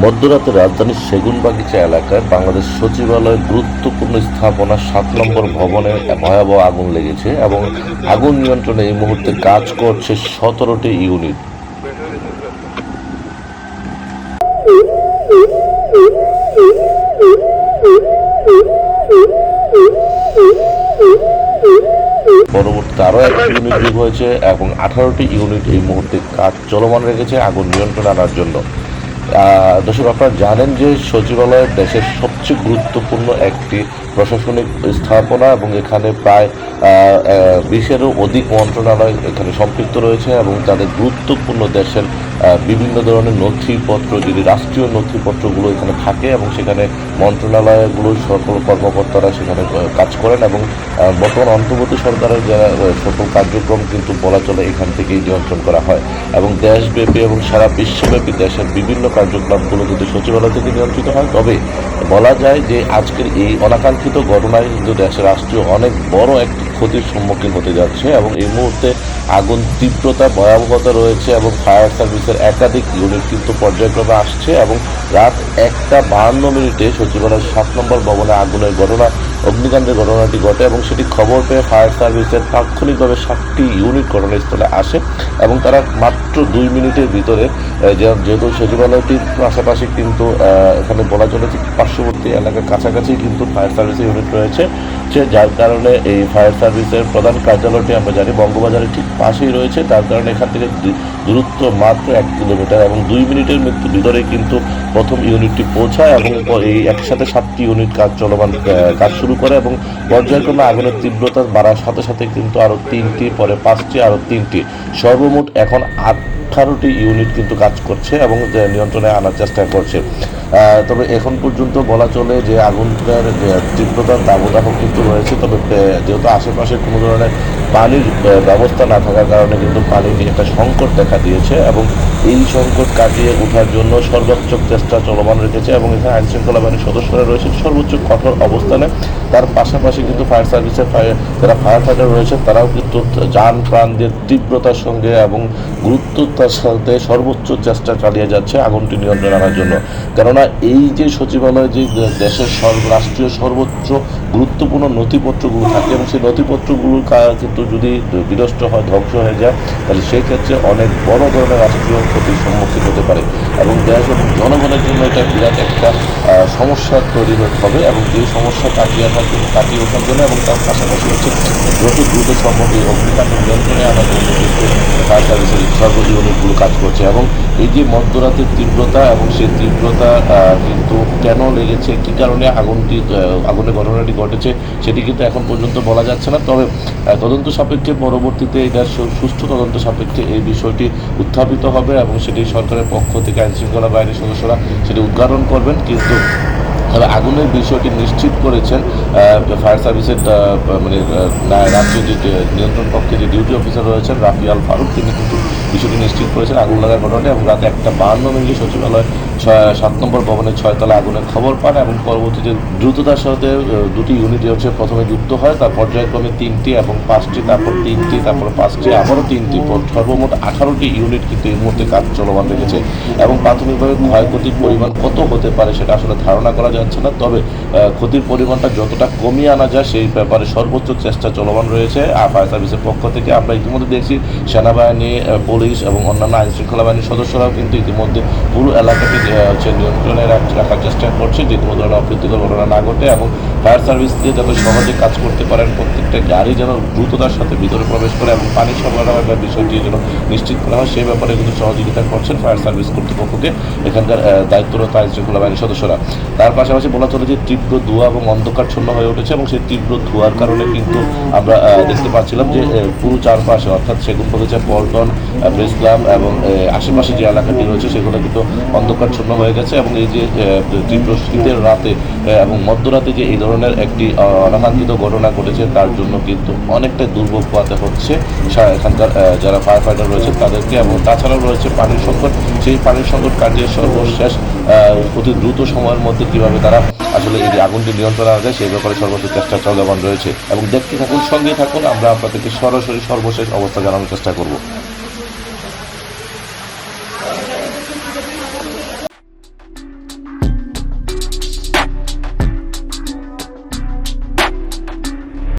মধ্যরাতে রাজধানীর সেগুনবাগিচা এলাকায় বাংলাদেশ সচিবালয়ের গুরুত্বপূর্ণ স্থাপনা ৭ নম্বর ভবনে ভয়াবহ আগুন লেগেছে এবং আগুন নিয়ন্ত্রণে এই মুহূর্তে কাজ করছে ১৭টি ইউনিট। পরবর্তীতে আরও একটি ইউনিট যোগ হয়েছে এবং ১৮টি ইউনিট এই মুহূর্তে কাজ চলমান রেখেছে আগুন নিয়ন্ত্রণে আনার জন্য। দর্শক, আপনারা জানেন যে সচিবালয় দেশের সবচেয়ে গুরুত্বপূর্ণ একটি প্রশাসনিক স্থাপনা এবং এখানে প্রায় ২০-এরও অধিক মন্ত্রণালয় এখানে সম্পৃক্ত রয়েছে এবং তাদের গুরুত্বপূর্ণ দেশের বিভিন্ন ধরনের নথিপত্র, যদি রাষ্ট্রীয় নথিপত্রগুলো এখানে থাকে এবং সেখানে মন্ত্রণালয়গুলোর সকল কর্মকর্তারা সেখানে কাজ করেন এবং বর্তমান অন্তর্বর্তী সরকারের যারা সকল কার্যক্রম কিন্তু বলা চলে এখান থেকেই নিয়ন্ত্রণ করা হয় এবং দেশব্যাপী এবং সারা বিশ্বব্যাপী দেশের বিভিন্ন কার্যক্রমগুলো কিন্তু সচিবালয় থেকে নিয়ন্ত্রিত হয়। তবে বলা যায় যে আজকের এই অনাকাঙ্ক্ষিত ঘটনায় কিন্তু দেশের রাষ্ট্রীয় অনেক বড় একটি ক্ষতির সম্মুখীন হতে যাচ্ছে এবং এই মুহূর্তে আগুন তীব্রতা ভয়াবহতা রয়েছে এবং ফায়ার সার্ভিসের একাধিক ইউনিট কিন্তু পর্যায়ক্রমে আসছে এবং রাত ১টা ৫২ সচিবালয়ের ৭ নম্বর ভবনে আগুনের ঘটনা, অগ্নিকাণ্ডের ঘটনাটি ঘটে এবং সেটি খবর পেয়ে ফায়ার সার্ভিসের তাৎক্ষণিকভাবে 7টি ইউনিট ঘটনাস্থলে আসে এবং তারা মাত্র ২ মিনিটের ভিতরে, যেহেতু সচিবালয়টির পাশাপাশি কিন্তু এখানে বলা চলে যে পার্শ্ববর্তী এলাকার কাছাকাছি কিন্তু ফায়ার সার্ভিসের ইউনিট রয়েছে, যার কারণে এই ফায়ার সার্ভিসের প্রধান কার্যালয়টি আমরা জানি বঙ্গবাজারের ঠিক পাশেই রয়েছে। তার কারণে এখান থেকে দূরত্ব মাত্র ১ কিলোমিটার এবং ২ মিনিটের ভিতরে কিন্তু প্রথম ইউনিটটি পৌঁছায় এবং এই একসাথে 7টি ইউনিট কাজ শুরু করে এবং পর্যায়ক্রমে আগুনের তীব্রতা বাড়ার সাথে সাথে কিন্তু আরও 3টি, পরে 5টি, আরও 3টি, সর্বমোট এখন 18টি ইউনিট কিন্তু কাজ করছে এবং নিয়ন্ত্রণে আনার চেষ্টা করছে। তবে এখন পর্যন্ত বলা চলে যে আগুনের তীব্রতার দাবদাহ কিন্তু রয়েছে। তবে যেহেতু আশেপাশে কোনো ধরনের পানির ব্যবস্থা না থাকার কারণে কিন্তু পানির একটা সংকট দেখা দিয়েছে এবং এই সংকট কাটিয়ে ওঠার জন্য সর্বোচ্চ চেষ্টা চলমান রেখেছে এবং এখানে আইনশৃঙ্খলা বাহিনীর সদস্যরা রয়েছেন সর্বোচ্চ কঠোর অবস্থানে। তার পাশাপাশি কিন্তু ফায়ার সার্ভিসের যারা ফায়ার ফাইটার রয়েছেন তারাও কিন্তু যান প্রাণ দিয়ে তীব্রতার সঙ্গে এবং গুরুত্বতার সাথে সর্বোচ্চ চেষ্টা চালিয়ে যাচ্ছে আগুনটি নিয়ন্ত্রণে আনার জন্য। কেননা এই যে সচিবালয় যে দেশের রাষ্ট্রীয় সর্বোচ্চ গুরুত্বপূর্ণ নথিপত্রগুলো থাকে এবং সেই নথিপত্রগুলো কিন্তু যদি বিনষ্ট হয়, ধ্বংস হয়ে যায়, তাহলে সেই ক্ষেত্রে অনেক বড় ধরনের রাষ্ট্রীয় ক্ষতির সম্মুখীন হতে পারে এবং দেশ এবং জনগণের জন্য এটা বিরাট একটা সমস্যা তৈরি হবে এবং এই সমস্যা কাটিয়ে ওঠার জন্য এবং তার পাশাপাশি হচ্ছে দ্রুত সম্ভব এই অগ্নিকাণ্ড নিয়ন্ত্রণে আনার জন্য কিন্তু ফায়ার সার্ভিসের সর্ব ইউনিটগুলো কাজ করছে এবং এই যে মধ্যরাতের তীব্রতা এবং সেই তীব্রতা কিন্তু কেন লেগেছে, কী কারণে আগুনের ঘটনাটি ঘটেছে সেটি কিন্তু এখন পর্যন্ত বলা যাচ্ছে না। তবে তদন্ত সাপেক্ষে পরবর্তীতে এটা সুষ্ঠু তদন্ত সাপেক্ষে এই বিষয়টি উত্থাপিত হবে এবং সেটি সরকারের পক্ষ থেকে আইনশৃঙ্খলা বাহিনীর সদস্যরা সেটি উদ্ঘাটন করবেন। কিন্তু তবে আগুনের বিষয়টি নিশ্চিত করেছেন ফায়ার সার্ভিসের রাজ্যের যে নিয়ন্ত্রণ কক্ষে যে ডিউটি অফিসার রয়েছেন রাফিয়াল ফারুক, তিনি কিন্তু বিষয়টি নিশ্চিত করেছেন আগুন লাগার ঘটনাটি এবং রাত ১টা ৫২ সচিবালয় ৭ নম্বর ভবনের ৬ তলা আগুনের খবর পান এবং পরবর্তীতে দ্রুততার সাথে 2টি ইউনিট হচ্ছে প্রথমে যুক্ত হয়, তার পর্যায়ক্রমে 3টি এবং 5টি, তারপর 3টি, তারপর 5টি, আবারও 3টি, সর্বমোট 18টি ইউনিট কিন্তু এই মুহূর্তে কাজ চলমান রেখেছে এবং প্রাথমিকভাবে ক্ষয়ক্ষতির পরিমাণ কত হতে পারে সেটা আসলে ধারণা করা যাচ্ছে না। তবে ক্ষতির পরিমাণটা যতটা কমিয়ে আনা যায় সেই ব্যাপারে সর্বোচ্চ চেষ্টা চলমান রয়েছে ফায়ার সার্ভিসের পক্ষ থেকে। আমরা ইতিমধ্যে দেখছি সেনাবাহিনী, পুলিশ এবং অন্যান্য আইনশৃঙ্খলা বাহিনীর সদস্যরাও কিন্তু ইতিমধ্যে পুরো এলাকাটি নিয়ন্ত্রণে রাখার চেষ্টা করছে যে কোনো ধরনের অপ্রীতিকর ঘটনা না ঘটে এবং ফায়ার সার্ভিস দিয়ে যাতে সহজে কাজ করতে পারেন, প্রত্যেকটা গাড়ি যেন দ্রুততার সাথে ভিতরে প্রবেশ করে এবং পানি সরবরাহের বিষয়টি যেন নিশ্চিত করা হয় সেই ব্যাপারে কিন্তু সহযোগিতা করছেন ফায়ার সার্ভিস কর্তৃপক্ষকে এখানকার দায়িত্বরত আইনশৃঙ্খলা বাহিনীর সদস্যরা। তার পাশাপাশি বলা চলে যে তীব্র ধোঁয়া এবং অন্ধকারচ্ছন্ন হয়ে উঠেছে এবং সেই তীব্র ধোঁয়ার কারণে কিন্তু আমরা দেখতে পাচ্ছিলাম যে পুরো চারপাশে অর্থাৎ সেগুনবাগিচা, পল্টন, প্রেসক্লাব এবং আশেপাশে যে এলাকাটি রয়েছে সেগুলো কিন্তু অন্ধকারচ্ছন্ন হয়ে গেছে এবং এই যে তীব্র শীতের রাতে এবং মধ্যরাতে যে এই ধরনের একটি অনাকাঙ্ক্ষিত ঘটনা ঘটেছে তার জন্য কিন্তু অনেকটা দুর্ভোগ পোহাতে হচ্ছে এখানকার যারা ফায়ার ফাইটার রয়েছে তাদেরকে এবং তাছাড়াও রয়েছে পানির সংকট। সেই পানির সংকট কাটিয়ে সর্বশেষ অতি দ্রুত সময়ের মধ্যে কীভাবে তারা আসলে এই আগুনটি নিয়ন্ত্রণ আনা যায় সেই ব্যাপারে সর্বোচ্চ চেষ্টা চলমান রয়েছে এবং দেখতে থাকুন, সঙ্গে থাকুন, আমরা আপনাদেরকে সরাসরি সর্বশেষ অবস্থা জানানোর চেষ্টা করব।